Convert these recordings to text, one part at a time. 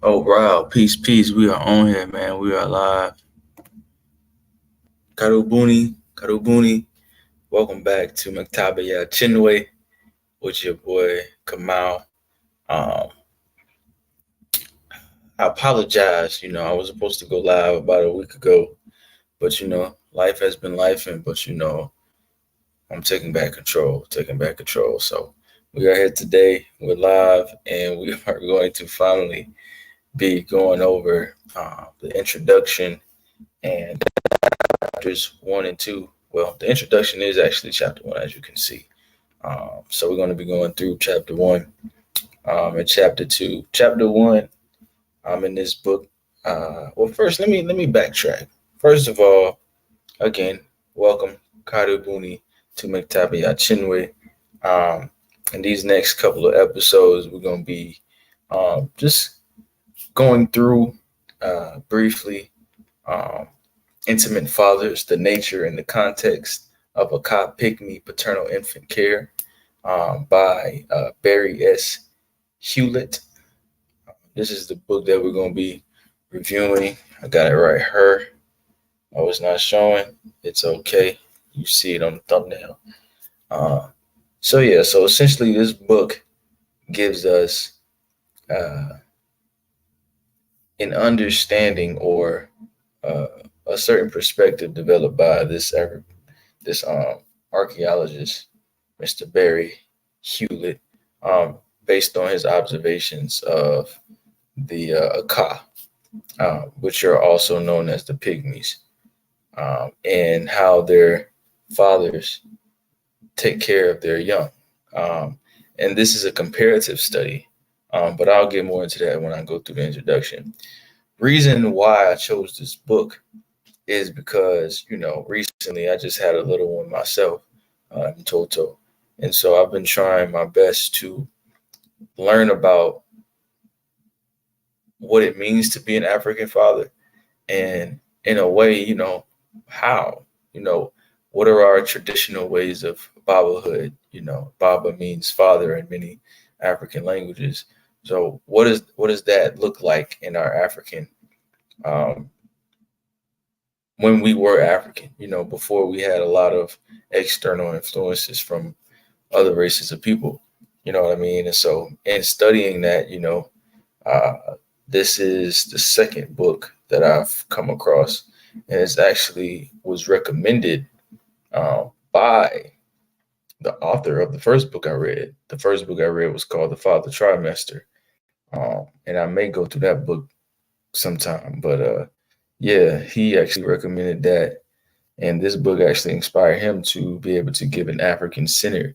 Oh, wow. Peace, peace. We are on here, man. We are live. Karibuni, Karibuni. Welcome back to Maktaba, Chinwe with your boy Kamal. Um, I apologize. I was supposed to go live about a week ago, but life has been life, but I'm taking back control. So we are here today. We're live, and we are going to finally be going over the introduction and chapters 1 and 2. Well, the introduction is actually chapter 1, as you can see. So we're going to be going through chapter 1 and chapter 2. Chapter 1 in this book. Well, first, let me backtrack. First of all, again, welcome, Karibuni, to Maktaba Chinwe. In these next couple of episodes, we're going to be just going through briefly um, intimate fathers, the nature and the context of a Pygmy paternal infant care by Barry S. Hewlett. This is the book that we're going to be reviewing. I got it right here. Oh, it's not showing. It's okay. You see it on the thumbnail. So essentially this book gives us an understanding or a certain perspective developed by this archaeologist, Mr. Barry Hewlett, based on his observations of the Aka, which are also known as the Pygmies, and how their fathers take care of their young. And this is a comparative study, but I'll get more into that when I go through the introduction. Reason why I chose this book is because, recently I just had a little one myself, in Toto. And so I've been trying my best to learn about what it means to be an African father. And in a way, how, what are our traditional ways of babahood? Baba means father in many African languages. So what does that look like in our African, when we were African, before we had a lot of external influences from other races of people, you know what I mean? And so in studying that, this is the second book that I've come across, and it's actually was recommended by the author of the first book I read. The first book I read was called The Father Trimester, and I may go through that book sometime. But yeah, he actually recommended that, and this book actually inspired him to be able to give an African-centered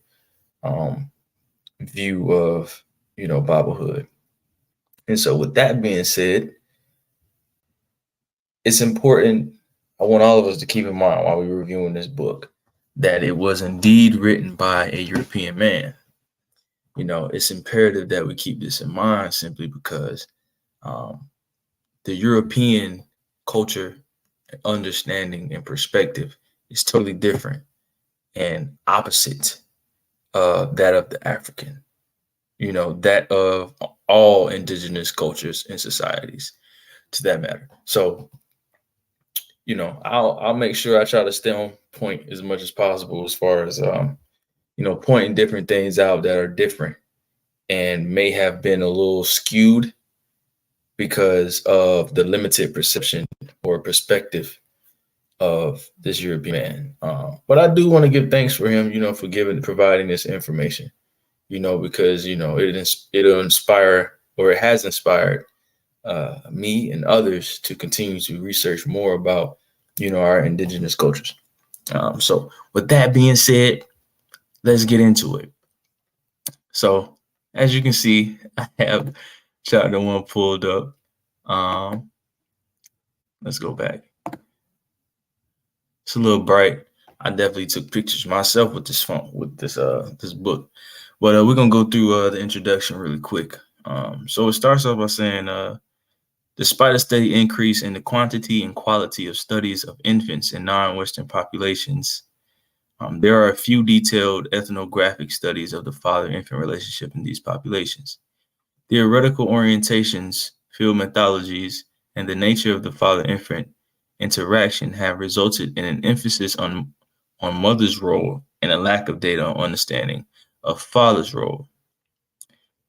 view of Babahood. And so, with that being said, it's important. I want all of us to keep in mind while we're reviewing this book that it was indeed written by a European man. It's imperative that we keep this in mind simply because the European culture, understanding, and perspective is totally different and opposite that of the African, that of all indigenous cultures and societies, to that matter. So, I'll make sure I try to stay on point as much as possible as far as pointing different things out that are different and may have been a little skewed because of the limited perception or perspective of this European man. But I do want to give thanks for him, for providing this information, because, it'll inspire, or it has inspired me and others to continue to research more about, our indigenous cultures. So with that being said, let's get into it. So as you can see, I have chapter 1 pulled up. Let's go back. It's a little bright. I definitely took pictures myself with this phone, with this book. But we're gonna go through the introduction really quick. So it starts off by saying, despite a steady increase in the quantity and quality of studies of infants in non-Western populations, there are a few detailed ethnographic studies of the father-infant relationship in these populations. Theoretical orientations field methodologies, and the nature of the father-infant interaction have resulted in an emphasis on mother's role and a lack of data on understanding of father's role.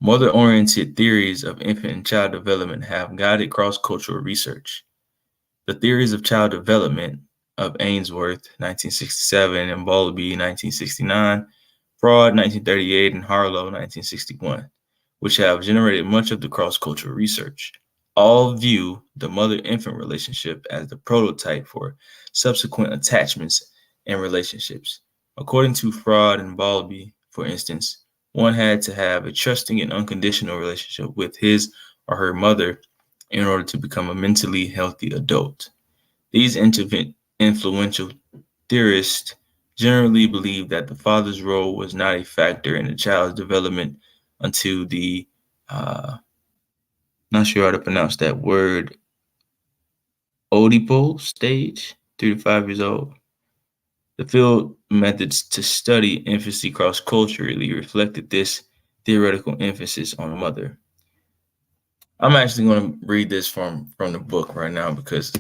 Mother-oriented theories of infant and child development have guided cross-cultural research. The theories of child development of Ainsworth, 1967, and Bowlby, 1969, Fraud, 1938, and Harlow, 1961, which have generated much of the cross-cultural research, all view the mother-infant relationship as the prototype for subsequent attachments and relationships. According to Fraud and Bowlby, for instance, one had to have a trusting and unconditional relationship with his or her mother in order to become a mentally healthy adult. These influential theorists generally believe that the father's role was not a factor in the child's development until the, not sure how to pronounce that word, Oedipal stage, 3 to 5 years old. The field methods to study infancy cross-culturally reflected this theoretical emphasis on mother. I'm actually going to read this from the book right now because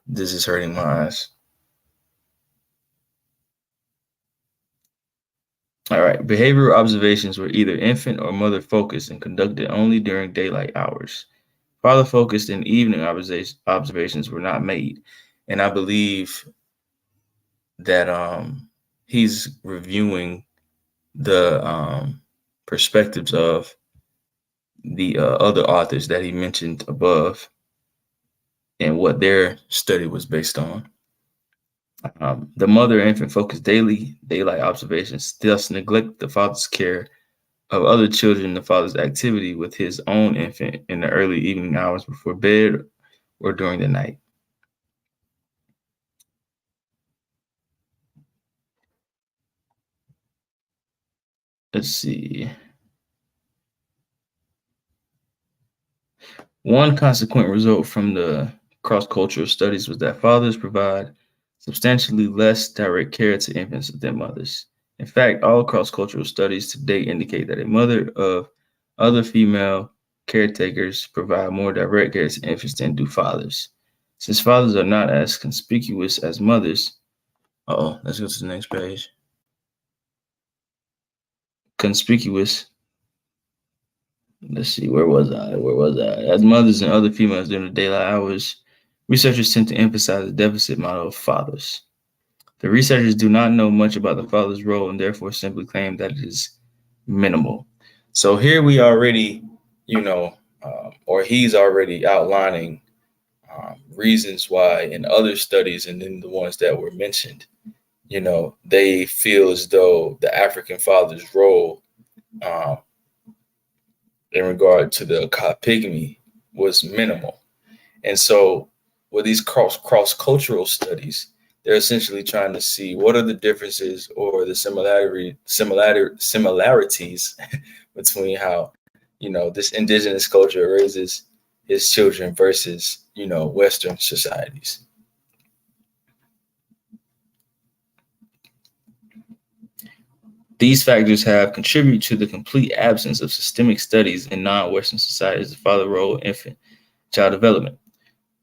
this is hurting my eyes. All right. Behavioral observations were either infant or mother focused and conducted only during daylight hours. Father focused and evening observations were not made. And I believe that he's reviewing the perspectives of the other authors that he mentioned above and what their study was based on. The mother and infant focus daylight observations thus neglect the father's care of other children, the father's activity with his own infant in the early evening hours before bed or during the night. Let's see. One consequent result from the cross-cultural studies was that fathers provide substantially less direct care to infants than mothers. In fact, all cross-cultural studies to date indicate that a mother of other female caretakers provide more direct care to infants than do fathers. Since fathers are not as conspicuous as mothers, let's go to the next page. Conspicuous. Let's see, where was I? As mothers and other females during the daylight hours, researchers tend to emphasize the deficit model of fathers. The researchers do not know much about the father's role and therefore simply claim that it is minimal. So here we already, or he's already outlining reasons why in other studies and then the ones that were mentioned, they feel as though the African father's role in regard to the Pygmy was minimal. And so with these cross-cultural studies, they're essentially trying to see what are the differences or the similarities between how, this indigenous culture raises his children versus, Western societies. These factors have contributed to the complete absence of systemic studies in non-Western societies of father role, infant, child development.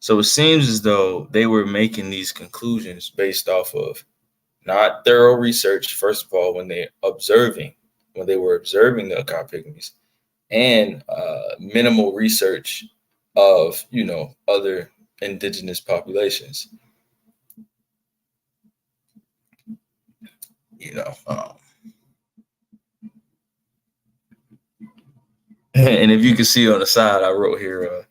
So it seems as though they were making these conclusions based off of not thorough research, first of all, when they were observing the Pygmies, and minimal research of, other indigenous populations. And if you can see on the side, I wrote here,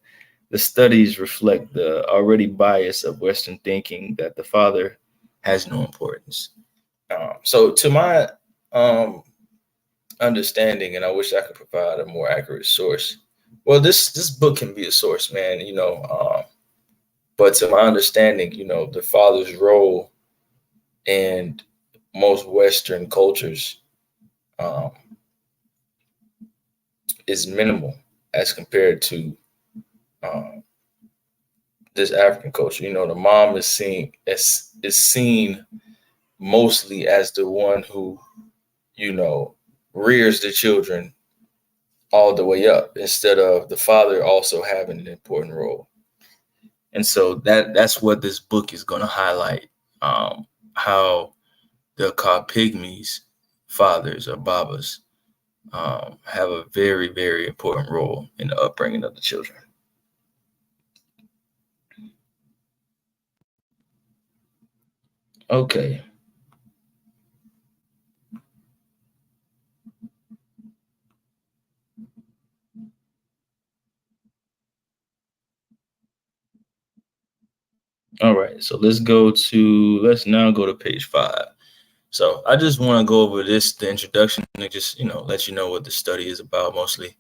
the studies reflect the already bias of Western thinking that the father has no importance. So to my understanding, and I wish I could provide a more accurate source. Well, this book can be a source, man, but to my understanding, the father's role in most Western cultures is minimal as compared to this African culture. The mom is seen mostly as the one who, rears the children all the way up instead of the father also having an important role. And so that's what this book is going to highlight, how they're called pygmies, fathers or babas, have a very, very important role in the upbringing of the children. Okay. All right. So let's now go to page 5. So I just want to go over the introduction, and just, let you know what the study is about mostly.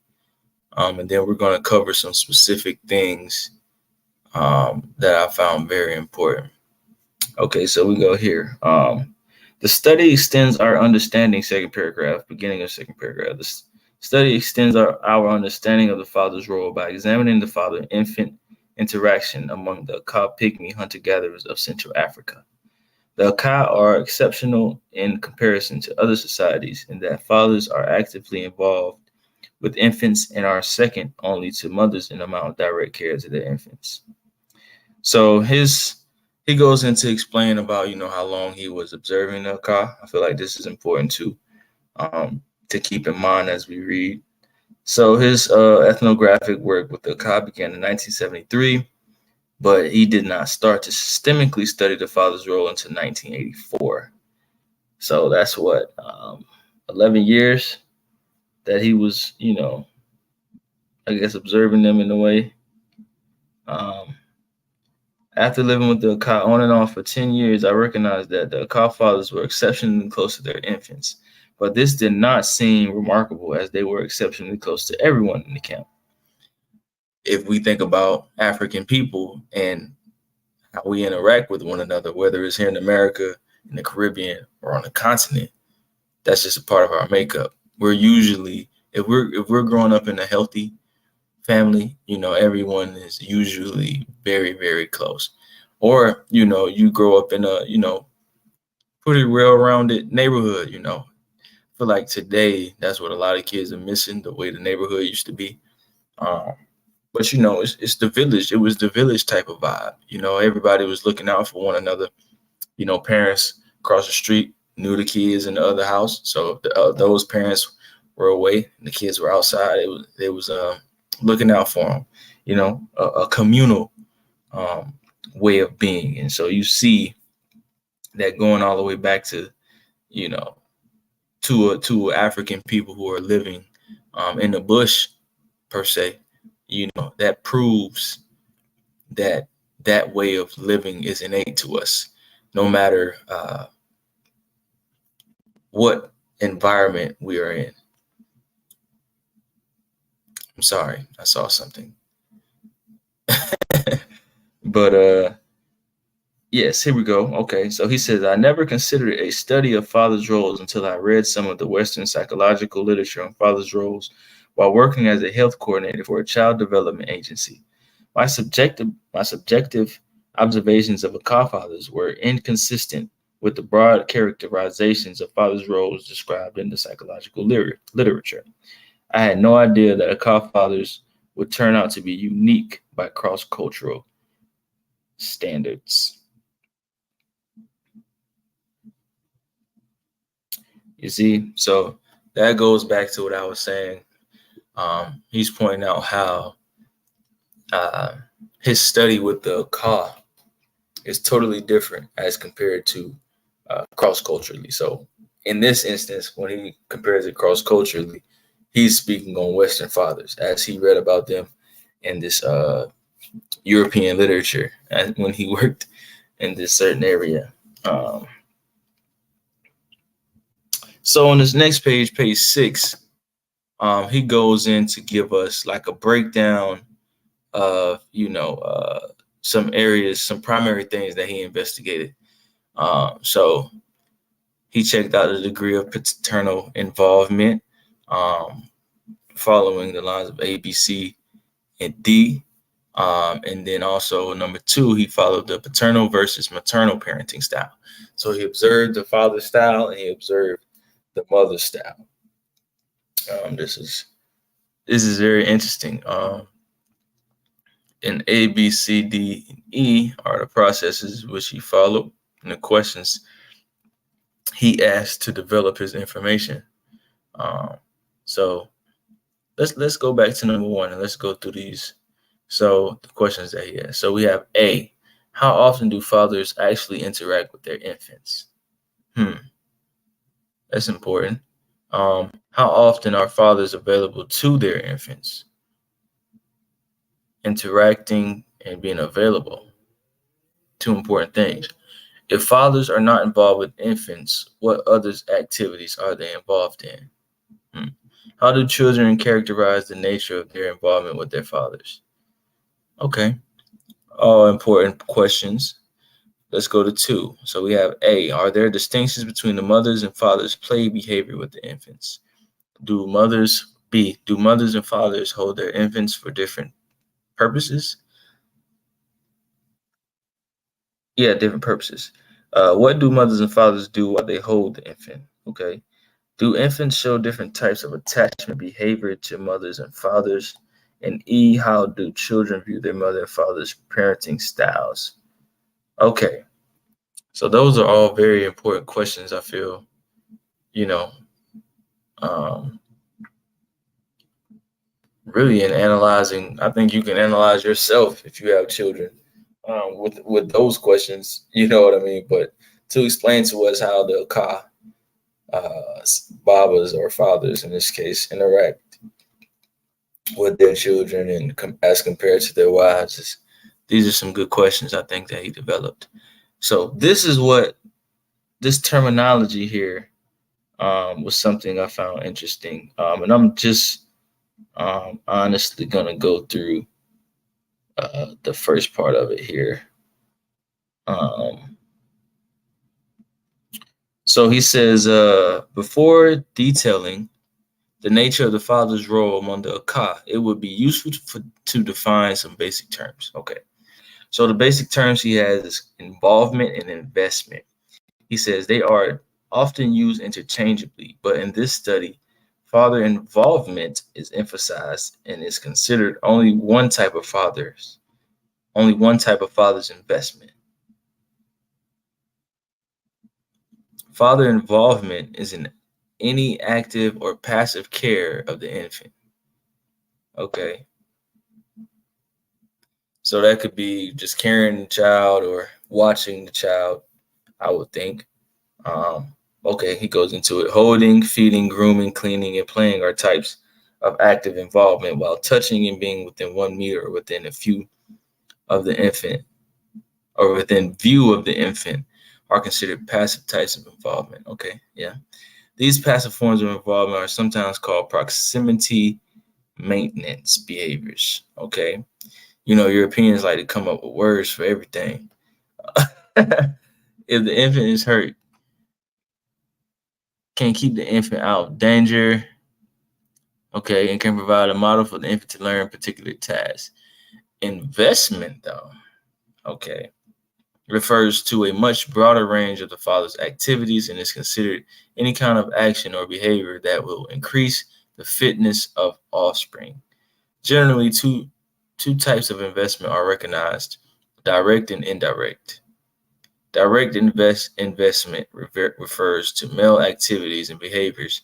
And then we're going to cover some specific things that I found very important. Okay, so we go here. The study extends our understanding, second paragraph, beginning of second paragraph. The study extends our understanding of the father's role by examining the father-infant interaction among the Aka Pygmy hunter-gatherers of Central Africa. The Aka are exceptional in comparison to other societies in that fathers are actively involved with infants and are second only to mothers in amount of direct care to their infants. So he goes into explaining about, how long he was observing the Aka. I feel like this is important to keep in mind as we read. So his ethnographic work with the Aka began in 1973, but he did not start to systemically study the father's role until 1984. So that's what, 11 years that he was, I guess, observing them in a way. After living with the Aka on and off for 10 years, I recognized that the Aka fathers were exceptionally close to their infants. But this did not seem remarkable, as they were exceptionally close to everyone in the camp. If we think about African people and how we interact with one another, whether it's here in America, in the Caribbean, or on the continent, that's just a part of our makeup. We're usually, if we're growing up in a healthy family, everyone is usually very, very close. Or, you grow up in a, pretty well-rounded neighborhood, I feel like today that's what a lot of kids are missing, the way the neighborhood used to be. But it's the village. It was the village type of vibe. Everybody was looking out for one another. Parents across the street knew the kids in the other house, so if those parents were away and the kids were outside, it was looking out for them. A communal way of being, and so you see that going all the way back to to African people who are living in the bush per se. That proves that that way of living is innate to us, no matter what environment we are in. I'm sorry, I saw something. But yes, here we go. Okay, so he says, I never considered a study of fathers' roles until I read some of the Western psychological literature on fathers' roles while working as a health coordinator for a child development agency. My subjective observations of Aka fathers were inconsistent with the broad characterizations of fathers' roles described in the psychological literature. I had no idea that Aka fathers would turn out to be unique by cross-cultural standards. You see, so that goes back to what I was saying. He's pointing out how his study with the Aka is totally different as compared to cross-culturally. So in this instance, when he compares it cross-culturally, he's speaking on Western fathers as he read about them in this European literature and when he worked in this certain area. So on this next page, page 6, he goes in to give us like a breakdown of, some areas, some primary things that he investigated. So he checked out the degree of paternal involvement, following the lines of A, B, C, and D. And then also number 2, he followed the paternal versus maternal parenting style. So he observed the father's style and he observed the mother's style. This this is very interesting. In A, B, C, D, and E are the processes which he followed and the questions he asked to develop his information. So let's go back to number one and let's go through these. So the questions that he asked. So we have A, how often do fathers actually interact with their infants? That's important. How often are fathers available to their infants? Interacting and being available. Two important things. If fathers are not involved with infants, what other activities are they involved in? How do children characterize the nature of their involvement with their fathers? Okay, all important questions. Let's go to 2. So we have A, are there distinctions between the mothers and fathers' play behavior with the infants? Do mothers and fathers hold their infants for different purposes? Yeah, different purposes. What do mothers and fathers do while they hold the infant? Okay. Do infants show different types of attachment behavior to mothers and fathers? And E, how do children view their mother and father's parenting styles? Okay. So those are all very important questions, I feel, you know, um, really in analyzing. I think you can analyze yourself if you have children with those questions, you know what I mean? But to explain to us how the babas or fathers in this case interact with their children and as compared to their wives, these are some good questions I think that he developed. So this terminology here was something I found interesting, and I'm just honestly gonna go through the first part of it here. So he says, before detailing the nature of the father's role among the Aka, it would be useful to define some basic terms. Okay. So the basic terms he has is involvement and investment. He says they are often used interchangeably, but in this study, father involvement is emphasized and is considered only one type of father's investment. Father involvement is in any active or passive care of the infant. Okay. So that could be just carrying the child or watching the child, I would think. Okay, he goes into it. Holding, feeding, grooming, cleaning, and playing are types of active involvement, while touching and being within 1 meter or within a few of the infant or within view of the infant are considered passive types of involvement. Okay, yeah. These passive forms of involvement are sometimes called proximity maintenance behaviors. Okay. You know, Europeans like to come up with words for everything. If the infant is hurt, can keep the infant out of danger, okay, and can provide a model for the infant to learn particular tasks. Investment, though, okay, refers to a much broader range of the father's activities and is considered any kind of action or behavior that will increase the fitness of offspring. Generally, two types of investment are recognized: direct and indirect. Direct investment refers to male activities and behaviors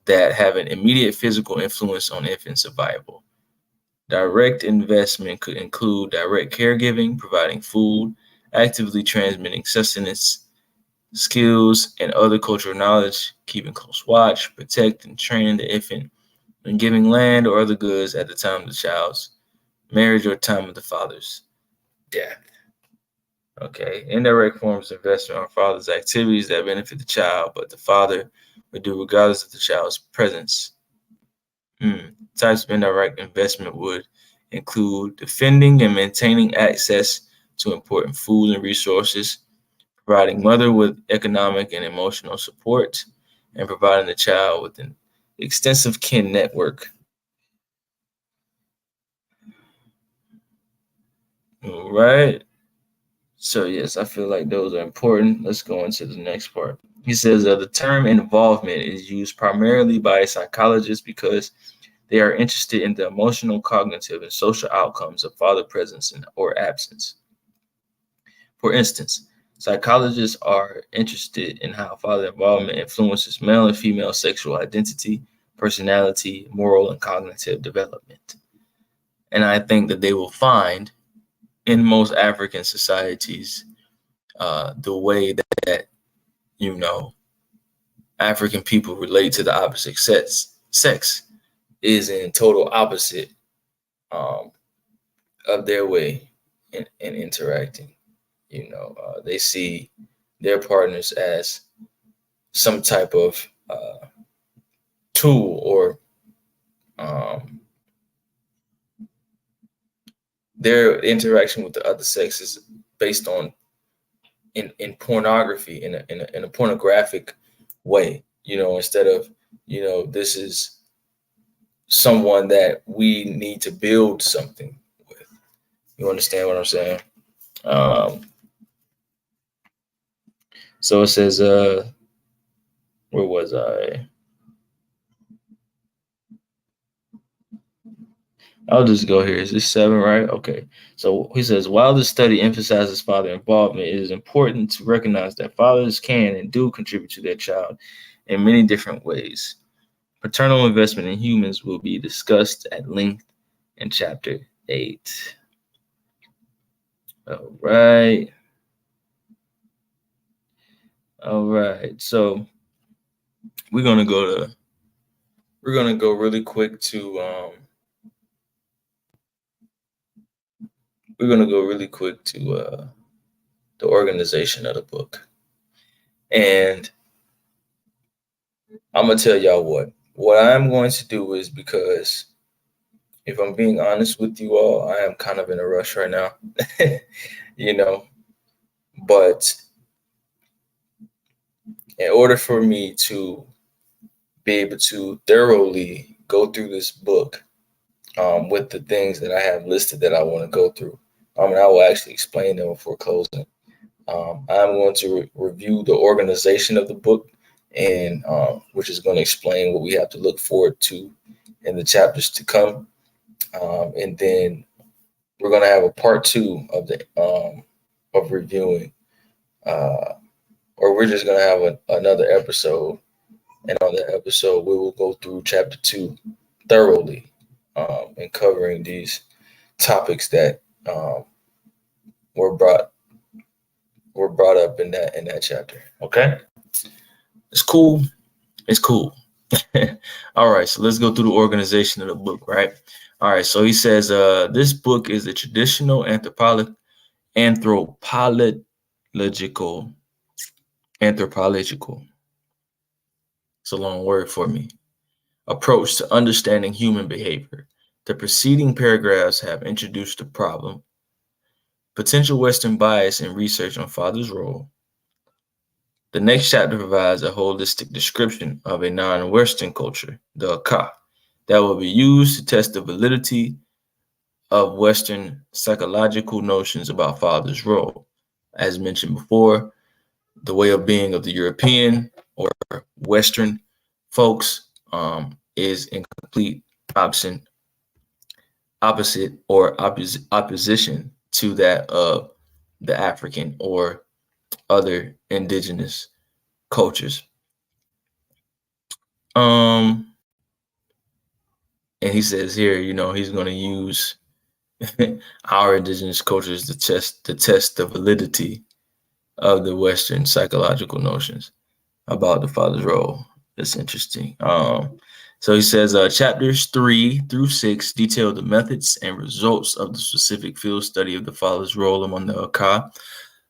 that have an immediate physical influence on infant survival. Direct investment could include direct caregiving, providing food, actively transmitting sustenance, skills, and other cultural knowledge, keeping close watch, protecting and training the infant, and giving land or other goods at the time of the child's marriage or time of the father's death. Okay, indirect forms of investment are father's activities that benefit the child, but the father would do regardless of the child's presence. Types of indirect investment would include defending and maintaining access to important food and resources, providing mother with economic and emotional support, and providing the child with an extensive kin network. All right. So yes, I feel like those are important. Let's go into the next part. He says the term involvement is used primarily by psychologists because They are interested in the emotional, cognitive, and social outcomes of father presence or absence. For instance, psychologists are interested in how father involvement influences male and female sexual identity, personality, moral, and cognitive development. And I think that they will find in most African societies the way that, African people relate to the opposite sex is in total opposite of their way in interacting. They see their partners as some type of tool, or their interaction with the other sex is based on in pornography, in a pornographic way. Instead of this is someone that we need to build something with. You understand what I'm saying? So it says, where was I? I'll just go here. Is this 7, right? Okay. So he says, while the study emphasizes father involvement, it is important to recognize that fathers can and do contribute to their child in many different ways. Paternal investment in humans will be discussed at length in chapter 8. All right. So we're gonna go really quick to the organization of the book. And I'm gonna tell y'all what I'm going to do is, because if I'm being honest with you all, I am kind of in a rush right now. But in order for me to be able to thoroughly go through this book, with the things that I have listed that I want to go through, and I will actually explain them before closing. I'm going to review the organization of the book, and which is going to explain what we have to look forward to in the chapters to come. And then we're going to have a part 2 of the of reviewing, or we're just going to have another episode. And on that episode, we will go through chapter 2 thoroughly, and covering these topics that were brought up in that chapter. Okay, it's cool. All right, so let's go through the organization of the book. Right. All right. So he says, this book is a traditional anthropological. It's a long word for me. Approach to understanding human behavior. The preceding paragraphs have introduced the problem, potential Western bias in research on father's role. The next chapter provides a holistic description of a non-Western culture, the Aka, that will be used to test the validity of Western psychological notions about father's role. As mentioned before, the way of being of the European or Western folks is in complete opposition to that of the African or other indigenous cultures. And he says here, he's going to use our indigenous cultures to test the validity of the Western psychological notions about the father's role. That's interesting. So he says, chapters 3 through 6 detail the methods and results of the specific field study of the father's role among the Aka.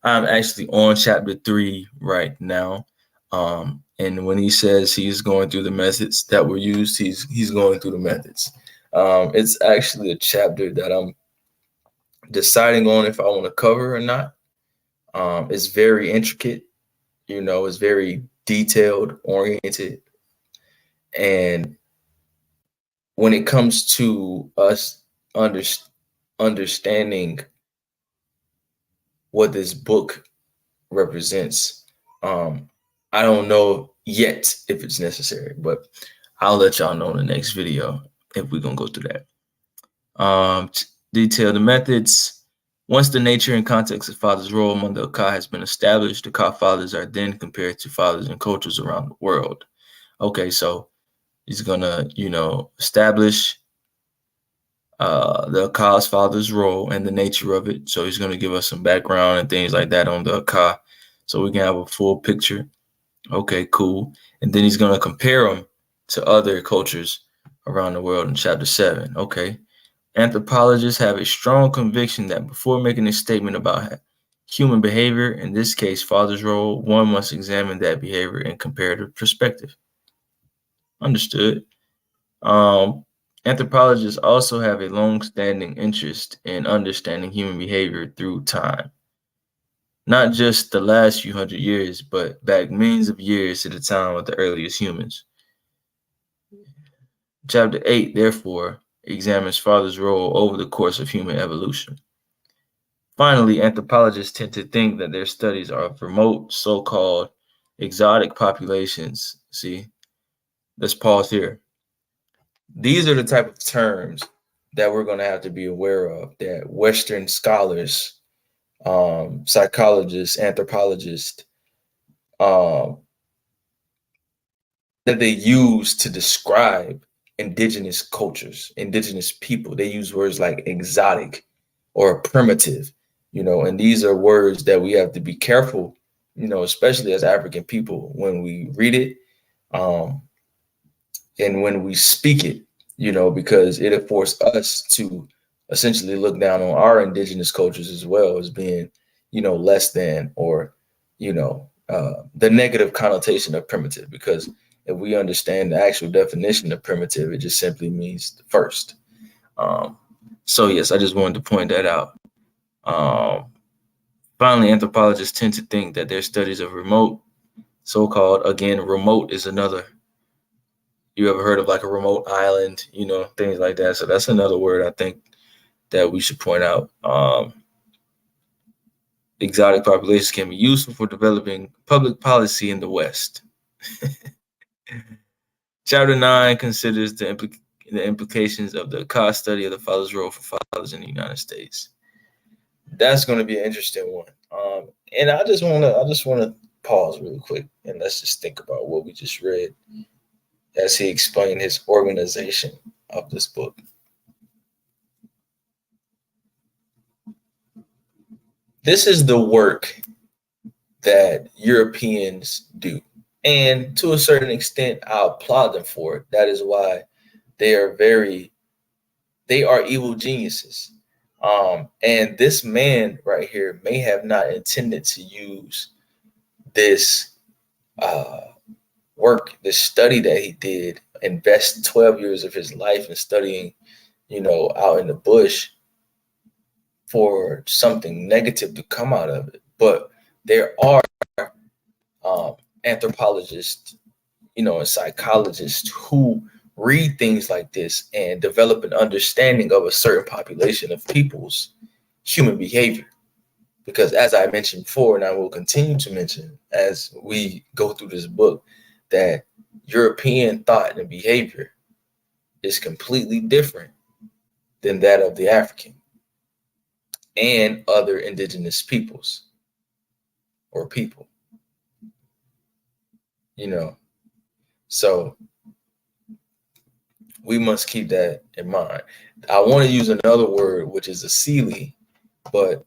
I'm actually on chapter 3 right now. And when he says he's going through the methods that were used, he's going through the methods. It's actually a chapter that I'm deciding on if I want to cover or not. It's very intricate, it's very detailed, oriented. And when it comes to us understanding what this book represents, I don't know yet if it's necessary, but I'll let y'all know in the next video. if we're going to go through that. Detail the methods. Once the nature and context of father's role among the Aka has been established, the Aka fathers are then compared to fathers in cultures around the world. Okay, so he's going to, establish the Aka's father's role and the nature of it. So he's going to give us some background and things like that on the Aka so we can have a full picture. Okay, cool. And then he's going to compare them to other cultures around the world in chapter 7. Okay. Anthropologists have a strong conviction that before making a statement about human behavior, in this case, father's role, one must examine that behavior in comparative perspective. Understood. Anthropologists also have a long-standing interest in understanding human behavior through time. Not just the last few hundred years, but back millions of years to the time of the earliest humans. Chapter 8, therefore, examines father's role over the course of human evolution. Finally, anthropologists tend to think that their studies are of remote, so-called exotic populations. See, let's pause here. These are the type of terms that we're going to have to be aware of, that Western scholars, psychologists, anthropologists, that they use to describe indigenous cultures, indigenous people. They use words like exotic or primitive, and these are words that we have to be careful, especially as African people, when we read it and when we speak it, because it'll force us to essentially look down on our indigenous cultures as well as being, less than, or, the negative connotation of primitive, because if we understand the actual definition of primitive, it just simply means the first. So yes, I just wanted to point that out. Finally, anthropologists tend to think that their studies of remote, so-called, again, remote is another, you ever heard of like a remote island, things like that. So that's another word I think that we should point out. Exotic populations can be useful for developing public policy in the West. Chapter 9 considers the implications of the Aka study of the father's role for fathers in the United States. That's going to be an interesting one. And I just want to pause really quick and let's just think about what we just read as he explained his organization of this book. This is the work that Europeans do. And to a certain extent, I applaud them for it. That is why they are evil geniuses. And this man right here may have not intended to use this work, this study that he did, invest 12 years of his life in studying, out in the bush, for something negative to come out of it. But there are anthropologists, and psychologists who read things like this and develop an understanding of a certain population of people's human behavior. Because as I mentioned before, and I will continue to mention as we go through this book, that European thought and behavior is completely different than that of the African and other indigenous peoples or people. So we must keep that in mind. I want to use another word, which is asili, but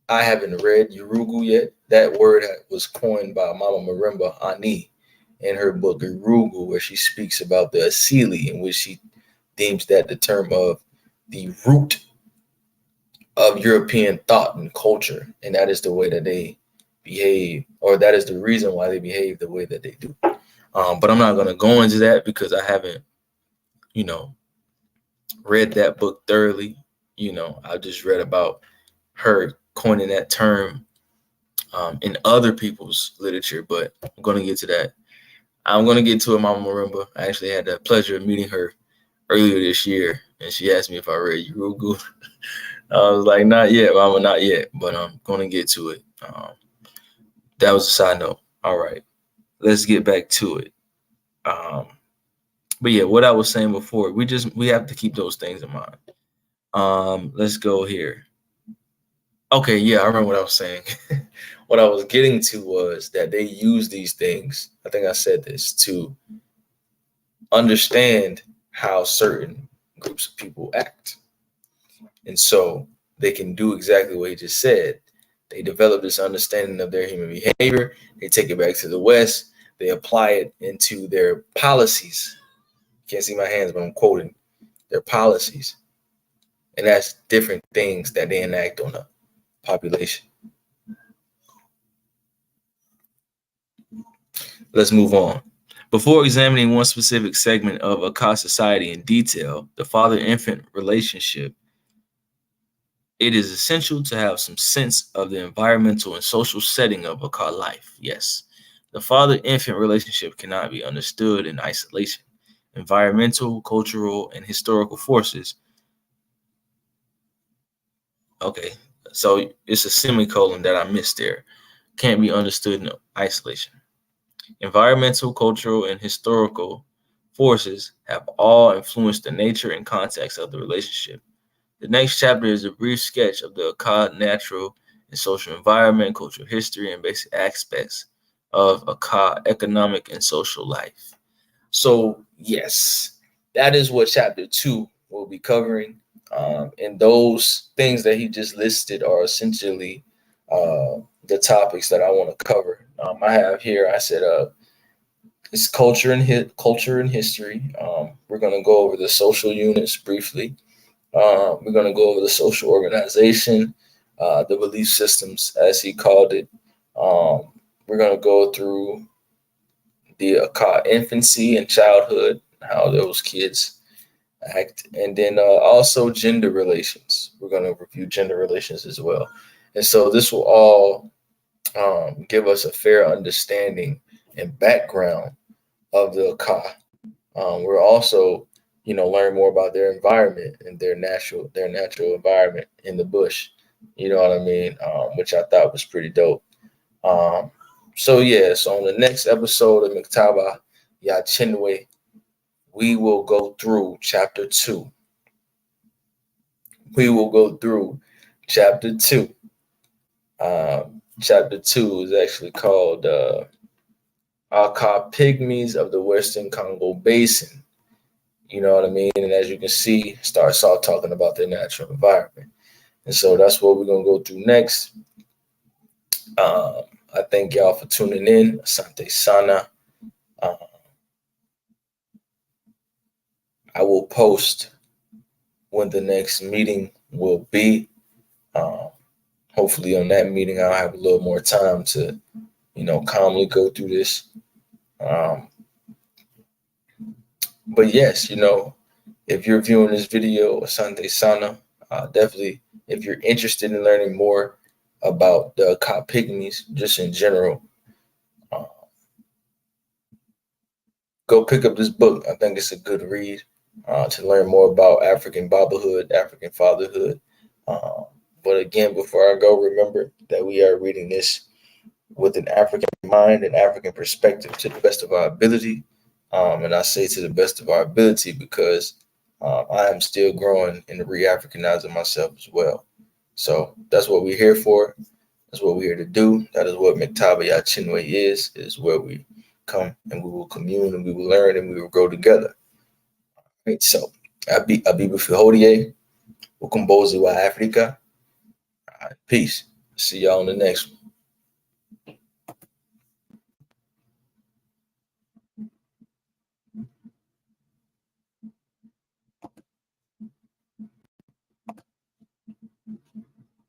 I haven't read Urugu yet. That word was coined by Mama Marimba Ani in her book Urugu, where she speaks about the asili, in which she deems that the term of the root of European thought and culture, and that is the way that they behave, or that is the reason why they behave the way that they do. But I'm not going to go into that because I haven't, read that book thoroughly. I just read about her coining that term in other people's literature, but I'm going to get to that. I'm going to get to it, Mama Marimba. I actually had the pleasure of meeting her earlier this year, and she asked me if I read Urugu. I was like, not yet, Mama, not yet, but I'm going to get to it. That was a side note. All right, let's get back to it. But yeah, what I was saying before, we have to keep those things in mind. Let's go here. Okay, yeah, I remember what I was saying. What I was getting to was that they use these things, I think I said this, to understand how certain groups of people act. And so they can do exactly what he just said. They develop this understanding of their human behavior. They take it back to the West. They apply it into their policies. You can't see my hands, but I'm quoting their policies. And that's different things that they enact on a population. Let's move on. Before examining one specific segment of a Ka society in detail, the father-infant relationship, it is essential to have some sense of the environmental and social setting of a Ka life. Yes, the father-infant relationship cannot be understood in isolation. Environmental, cultural, and historical forces. Okay, so it's a semicolon that I missed there. Can't be understood in isolation. Environmental, cultural, and historical forces have all influenced the nature and context of the relationship. The next chapter is a brief sketch of the Ka natural and social environment, cultural history, and basic aspects of a Ka economic and social life. So, yes, that is what chapter 2 will be covering. And those things that he just listed are essentially the topics that I want to cover. I have here, I said, it's culture and history. We're going to go over the social units briefly. We're going to go over the social organization, the belief systems, as he called it. We're going to go through the infancy and childhood, how those kids act, and then also gender relations. We're going to review gender relations as well. And so this will all give us a fair understanding and background of the Ka. We're also, learn more about their environment and their natural environment in the bush. You know what I mean? Which I thought was pretty dope. So on the next episode of Maktaba, Chinwe, we will go through chapter 2. We will go through chapter 2. Chapter 2 is actually called Pygmies of the Western Congo Basin. You know what I mean? And as you can see, starts off talking about their natural environment. And so that's what we're going to go through next. I thank y'all for tuning in. Asante sana. I will post when the next meeting will be. Hopefully on that meeting, I'll have a little more time to, calmly go through this. But yes, if you're viewing this video, Asante sana, definitely, if you're interested in learning more about the Ka Pygmies, just in general, go pick up this book. I think it's a good read to learn more about African babahood, African fatherhood. But again, before I go, remember that we are reading this with an African mind and African perspective to the best of our ability. And I say to the best of our ability because I am still growing and re-Africanizing myself as well. So that's what we're here for. That's what we're here to do. That is what Maktaba Chinwe is where we come and we will commune and we will learn and we will grow together. All right, so Abibifahodie, Ukumbozi wa Africa. All right, peace. See y'all on the next one.